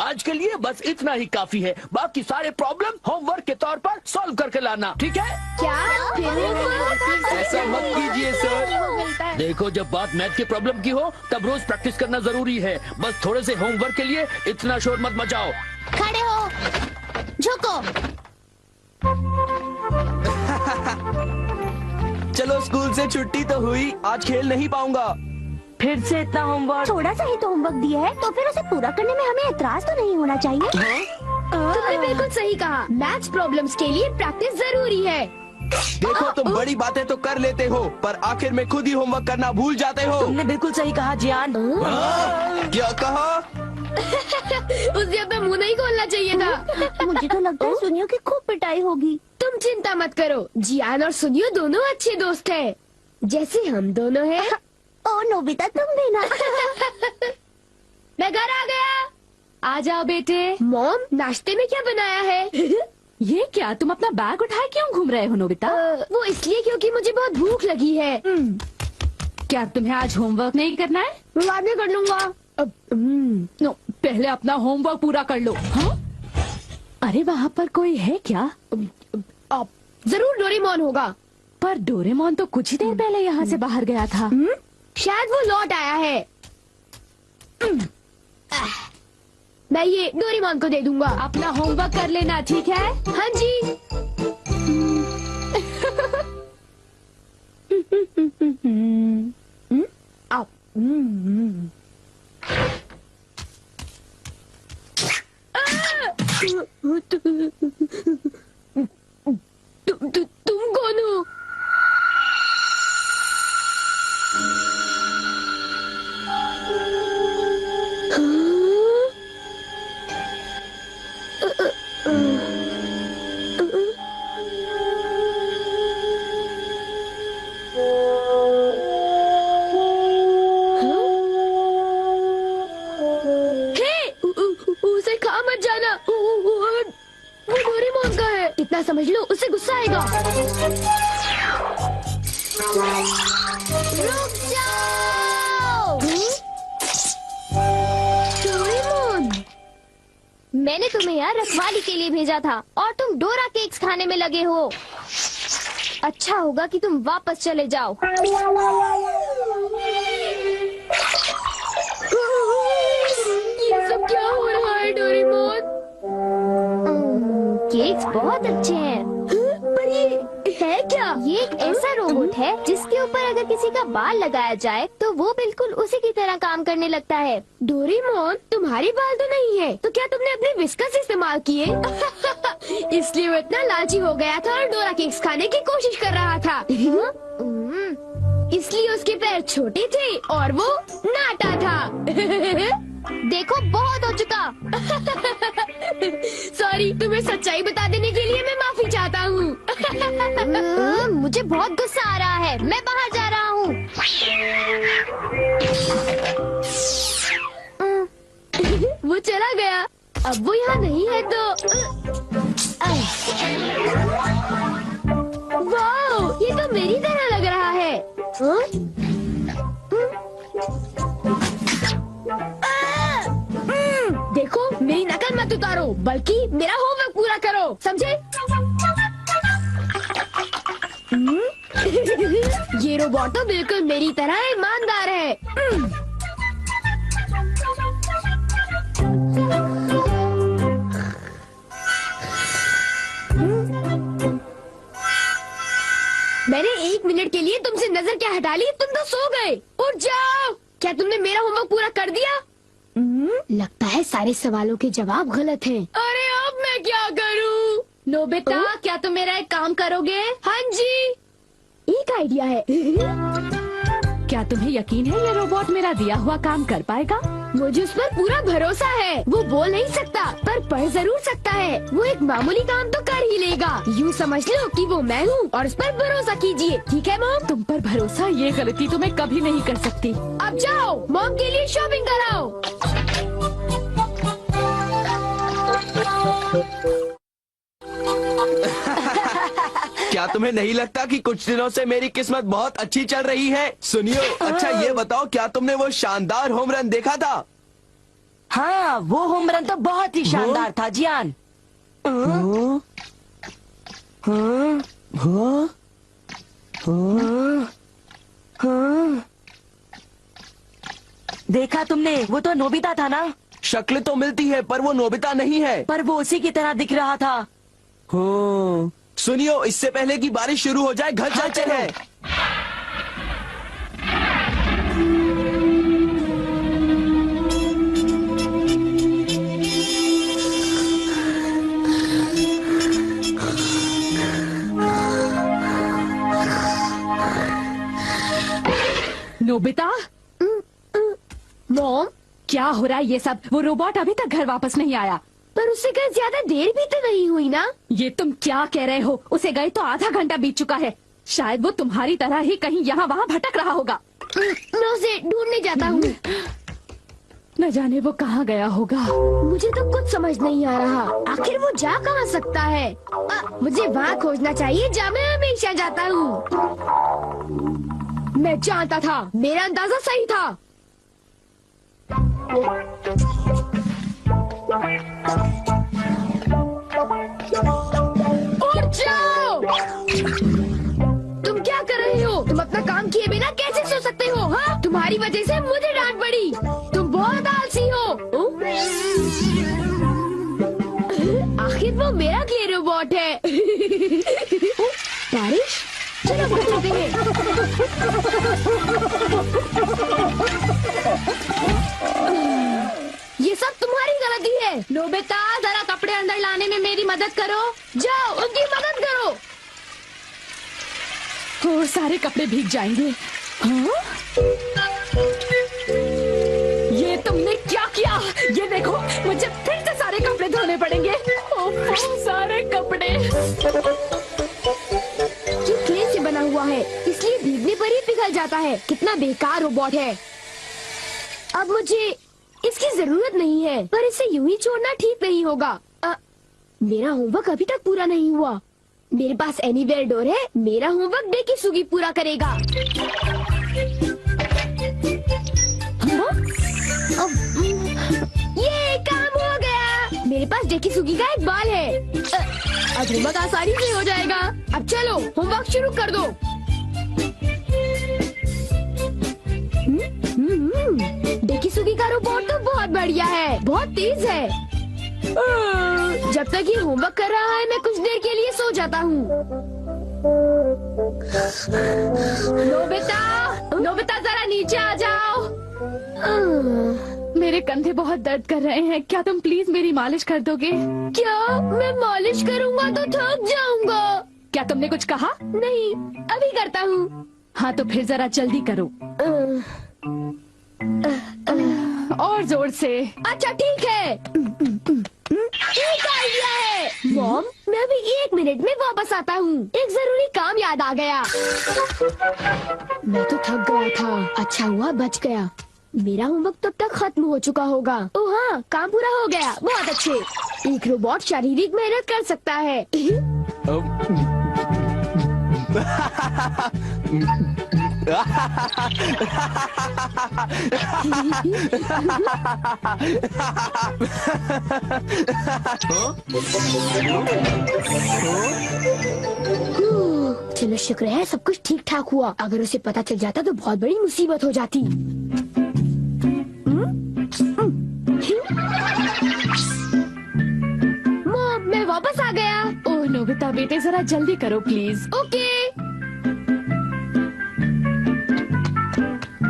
आज के लिए बस इतना ही काफी है। बाकी सारे प्रॉब्लम होमवर्क के तौर पर सॉल्व करके लाना, ठीक है? क्या ऐसा मत कीजिए सर। देखो, जब बात मैथ की प्रॉब्लम की हो तब रोज प्रैक्टिस करना जरूरी है। बस थोड़े से होमवर्क के लिए इतना शोर मत मचाओ। खड़े हो, झुको। चलो, स्कूल से छुट्टी तो हुई, आज खेल नहीं पाऊंगा। फिर से इतना होमवर्क? थोड़ा सा ही तो होमवर्क दिया है, तो फिर उसे पूरा करने में हमें एतराज तो नहीं होना चाहिए। तुमने बिल्कुल सही कहा, मैथ्स प्रॉब्लम्स के लिए प्रैक्टिस जरूरी है। देखो, तुम बड़ी बातें तो कर लेते हो, पर आखिर में खुद ही होमवर्क करना भूल जाते हो। तुमने बिल्कुल सही कहा जियान। क्या कहा? उस दिन पे मुंह नहीं खोलना चाहिए था। मुझे तो लगता है सुनियो की खूब पिटाई होगी। तुम चिंता मत करो, जियान और सुनियो दोनों अच्छे दोस्त हैं, जैसे हम दोनों हैं। ओ नोबिता, तुम भी ना। मैं घर आ गया। आ जाओ बेटे। मॉम, नाश्ते में क्या बनाया है? ये क्या, तुम अपना बैग उठाए क्यों घूम रहे हो नोबिता? वो इसलिए क्योंकि मुझे बहुत भूख लगी है। क्या तुम्हें आज होमवर्क नहीं करना है? मैं बाद में कर लूंगा। नो, पहले अपना होमवर्क पूरा कर लो। हाँ? अरे वहाँ पर कोई है क्या? जरूर डोरेमोन होगा। पर डोरेमोन तो कुछ ही देर पहले यहाँ से बाहर गया था। शायद वो लौट आया है। मैं ये डोरेमोन को दे दूंगा। अपना होमवर्क कर लेना, ठीक है? हाँ जी। तुम कौन हो? उसे खा मत जाना, वो डोरेमोन का है। इतना समझ लो, उससे गुस्सा आएगा। रुक जाओ। डोरेमोन, मैंने तुम्हें यहाँ रखवाली के लिए भेजा था और तुम डोरा केक्स खाने में लगे हो। अच्छा होगा कि तुम वापस चले जाओ। ये सब क्या हो रहा है डोरेमोन? केक्स बहुत अच्छे हैं। पर ये है क्या? ये एक ऐसा रोबोट है जिसके ऊपर अगर किसी का बाल लगाया जाए तो वो बिल्कुल उसी की तरह काम करने लगता है। डोरेमोन, तुम्हारे बाल तो नहीं है, तो क्या तुमने अपने विस्कस इस्तेमाल किए? इसलिए वो इतना लालची हो गया था और डोरा केक्स खाने की कोशिश कर रहा था। इसलिए उसके पैर छोटे थे और वो नाटा था। देखो, बहुत हो चुका। सॉरी, तुम्हें सच्चाई बता देने के लिए मैं माफी चाहता हूँ। मुझे बहुत गुस्सा आ रहा है, मैं बाहर जा रहा हूँ। वो चला गया, अब वो यहाँ नहीं है तो। वाह, ये तो मेरी तरह लग रहा है। देखो, मेरी नकल मत उतारो, बल्कि मेरा होमवर्क पूरा करो, समझे? ये रोबोट तो बिल्कुल मेरी तरह ईमानदार है। मैंने 1 मिनट के लिए तुमसे नजर क्या हटा ली, तुम तो सो गए। उठ जाओ। क्या तुमने मेरा होमवर्क पूरा कर दिया? लगता है सारे सवालों के जवाब गलत हैं। अरे अब मैं क्या करूं? नोबिता, क्या तुम मेरा एक काम करोगे? हाँ जी, एक आइडिया है। क्या तुम्हें यकीन है ये रोबोट मेरा दिया हुआ काम कर पाएगा? मुझे उस पर पूरा भरोसा है। वो बोल नहीं सकता पर पढ़ जरूर सकता है। वो एक मामूली काम तो कर ही लेगा। यूँ समझ लो कि वो मैं हूँ और उस पर भरोसा कीजिए, ठीक है मॉम? तुम पर भरोसा, ये गलती तो मैं कभी नहीं कर सकती। अब जाओ, मॉम के लिए शॉपिंग कराओ। क्या तुम्हें नहीं लगता कि कुछ दिनों से मेरी किस्मत बहुत अच्छी चल रही है? सुनियो, अच्छा ये बताओ, क्या तुमने वो शानदार होम रन देखा था? हाँ, वो होम रन तो बहुत ही शानदार था जियान। हाँ? हाँ? देखा तुमने, वो तो नोबिता था ना। शक्ल तो मिलती है पर वो नोबिता नहीं है। पर वो उसी की तरह दिख रहा था। हाँ। सुनियो, इससे पहले कि बारिश शुरू हो जाए घर चलते चलो। हैं। नोबिता, मॉम, क्या हो रहा है ये सब? वो रोबोट अभी तक घर वापस नहीं आया। पर उससे कहीं ज्यादा देर भी तो नहीं हुई ना। ये तुम क्या कह रहे हो? उसे गए तो आधा घंटा बीत चुका है। शायद वो तुम्हारी तरह ही कहीं यहाँ वहाँ भटक रहा होगा। मैं उसे ढूंढने जाता हूँ। न जाने वो कहाँ गया होगा। मुझे तो कुछ समझ नहीं आ रहा, आखिर वो जा कहाँ सकता है। मुझे वहाँ खोजना चाहिए जहाँ मैं हमेशा जाता हूँ। मैं जानता था, मेरा अंदाजा सही था। उठ जाओ! तुम क्या कर रहे हो? तुम अपना काम किए बिना कैसे सो सकते हो? हाँ, तुम्हारी वजह से मुझे डांट पड़ी। तुम बहुत आलसी हो। आखिर वो मेरा क्ले रोबोट है। बारिश, चलो घर चलते हैं। ये सब तुम्हारी गलती है। नोबिता, जरा कपड़े अंदर लाने में मेरी मदद करो। जाओ, उनकी मदद करो। और सारे कपड़े भीग जाएंगे। हाँ? ये तुमने क्या किया? ये देखो, मुझे फिर से सारे कपड़े धोने पड़ेंगे। ओह, सारे कपड़े। ये क्ले से बना हुआ है, इसलिए भीगने पर ही पिघल जाता है। कितना बेकार रोबोट है। अब मुझे इसकी जरूरत नहीं है, पर इसे यूं ही छोड़ना ठीक नहीं होगा। मेरा होमवर्क अभी तक पूरा नहीं हुआ। मेरे पास एनीवेयर डोर है। मेरा होमवर्क डेकिसुगी पूरा करेगा। ये काम हो गया। मेरे पास डेकिसुगी का एक बाल है। अब होमवर्क आसानी से हो जाएगा। अब चलो, होमवर्क शुरू कर दो। डेकिसुगी का रोबोट तो बहुत बढ़िया है, बहुत तेज है। जब तक ये होमवर्क कर रहा है, मैं कुछ देर के लिए सो जाता हूँ। नोबिता, जरा नीचे आ जाओ। मेरे कंधे बहुत दर्द कर रहे हैं। क्या तुम प्लीज मेरी मालिश कर दोगे? क्या? मैं मालिश करूँगा तो थक जाऊंगा। क्या तुमने कुछ कहा? नहीं, अभी करता हूँ। हाँ, तो फिर जरा जल्दी करो। और जोर से। अच्छा ठीक है। एक आइडिया है। मॉम, मैं अभी 1 मिनट में वापस आता हूँ। एक जरूरी काम याद आ गया। मैं तो थक गया था। अच्छा हुआ बच गया। मेरा होमवर्क तब तक खत्म हो चुका होगा। ओह हाँ, काम पूरा हो गया। बहुत अच्छे। एक रोबोट शारीरिक मेहनत कर सकता है। चलो शुक्र है सब कुछ ठीक ठाक हुआ। अगर उसे पता चल जाता तो बहुत बड़ी मुसीबत हो जाती। मॉम, मैं वापस आ गया। ओह नोबिता बेटे, जरा जल्दी करो प्लीज। ओके।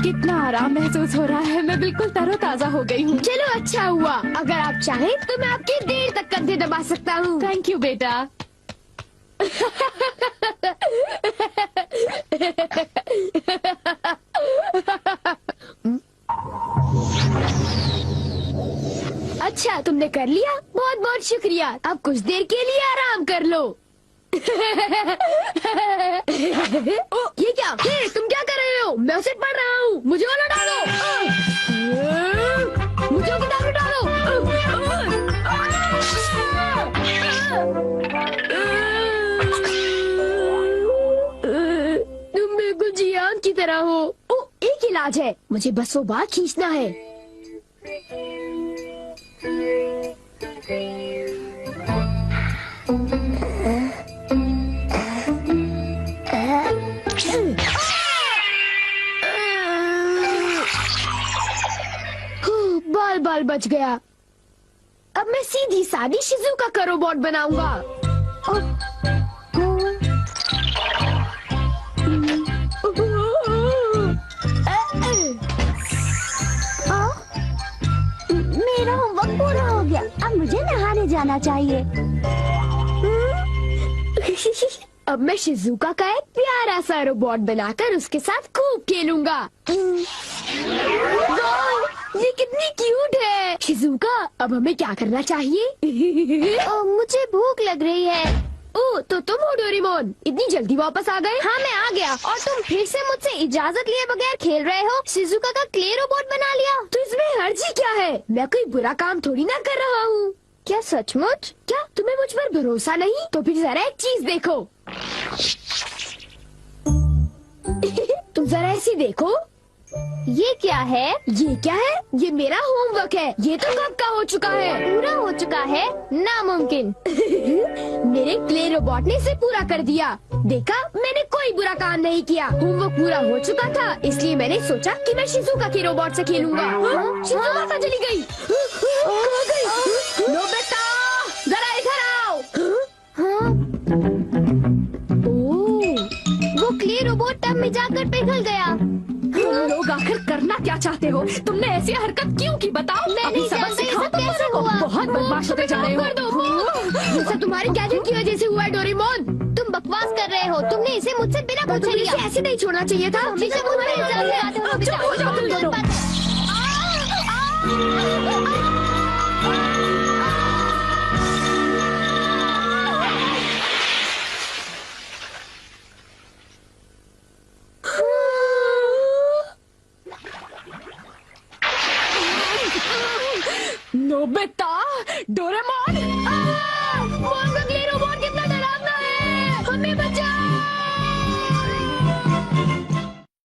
कितना आराम महसूस हो रहा है। मैं बिल्कुल तरोताजा हो गई हूँ। चलो अच्छा हुआ। अगर आप चाहें तो मैं आपके देर तक कंधे दबा सकता हूँ। थैंक यू बेटा। अच्छा, तुमने कर लिया। बहुत बहुत शुक्रिया। अब कुछ देर के लिए आराम कर लो। ओ, ये क्या? हे, तुम क्या कर रहे हो? मैं उसे पढ़ रहा हूँ। मुझे वो लौटा दो। मुझे वो किताब लौटा दो। तुम बिल्कुल जियान की तरह हो। ओ, एक इलाज है। मुझे बस वो बात खींचना है। बाल बाल बच गया। अब मैं सीधी सादी शिजुका का रोबोट बनाऊंगा। मेरा होमवर्क पूरा हो गया, अब मुझे नहाने जाना चाहिए। अब मैं शिजुका का एक प्यारा सा रोबोट बनाकर उसके साथ खूब खेलूंगा। वाह, ये कितनी क्यूट है। शिजुका, अब हमें क्या करना चाहिए? मुझे भूख लग रही है। ओ, तो तुम हो डोरेमोन, इतनी जल्दी वापस आ गए? हाँ, मैं आ गया। और तुम फिर से मुझसे इजाजत लिए बगैर खेल रहे हो? शिजुका का क्ले रोबोट बना लिया। तो इसमें हर्जी क्या है? मैं कोई बुरा काम थोड़ी ना कर रहा हूँ। क्या सचमुच? क्या तुम्हें मुझ पर भरोसा नहीं? तो फिर जरा एक चीज देखो। तुम जरा ऐसी देखो। ये क्या है? ये क्या है? ये मेरा होमवर्क है। ये तो कब का हो चुका है। पूरा हो चुका है? नामुमकिन। मेरे क्ले रोबोट ने इसे पूरा कर दिया। देखा, मैंने कोई बुरा काम नहीं किया। होमवर्क पूरा हो चुका था, इसलिए मैंने सोचा कि मैं शिजुका के रोबोट से खेलूंगा। शिजुका कहाँ चली गई? कहाँ गई? नोबिता, जरा इधर आओ। हाँ? ओह, वो क्ले रोबोट टब में जाकर पिघल गया। तुम लोग आखिर करना क्या चाहते हो? तुमने ऐसी हरकत क्यों की बताओ? मैं अभी नहीं सबक जानती सिखाओ सब तुम कैसे लोगों को। हुआ। बहुत बदमाश होते जा रहे हो। कर दो। ये सब तुम्हारे गैजेट की वजह से हुआ है डोरेमोन। तुम बकवास कर रहे हो। तुमने इसे मुझसे बिना पूछे तुम्हें लिया। इसे ऐसे नहीं छोड़ना चाहिए था। हमेशा मुझ पर इल्जाम लगाते हो। चुप हो जाओ तुम दोनों। Nobita, Doraemon,